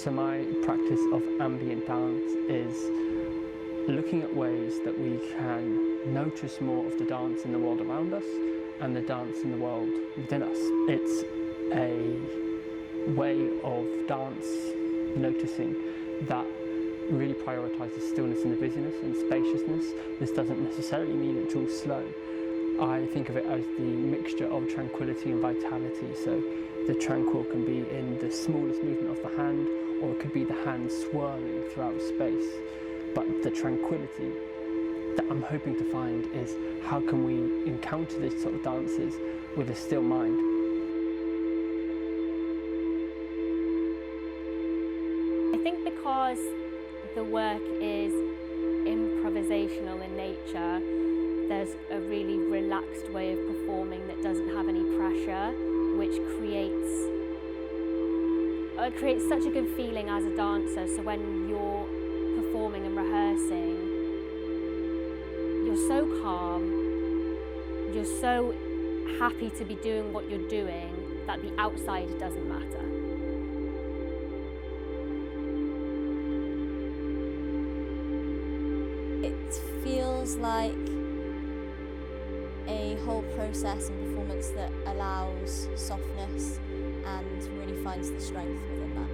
So my practice of ambient dance is looking at ways that we can notice more of the dance in the world around us and the dance in the world within us. It's a way of dance noticing that really prioritises stillness and the busyness and spaciousness. This doesn't necessarily mean it's all slow. I think of it as the mixture of tranquility and vitality. So the tranquil can be in the smallest movement of the hand, or it could be the hand swirling throughout space. But the tranquility that I'm hoping to find is how can we encounter these sort of dances with a still mind. I think because the work is improvisational in nature, there's a really relaxed way of performing that doesn't have any pressure, which creates such a good feeling as a dancer. So when you're performing and rehearsing, you're so calm, you're so happy to be doing what you're doing that the outside doesn't matter. It feels like a whole process and performance that allows softness and really finds the strength within that.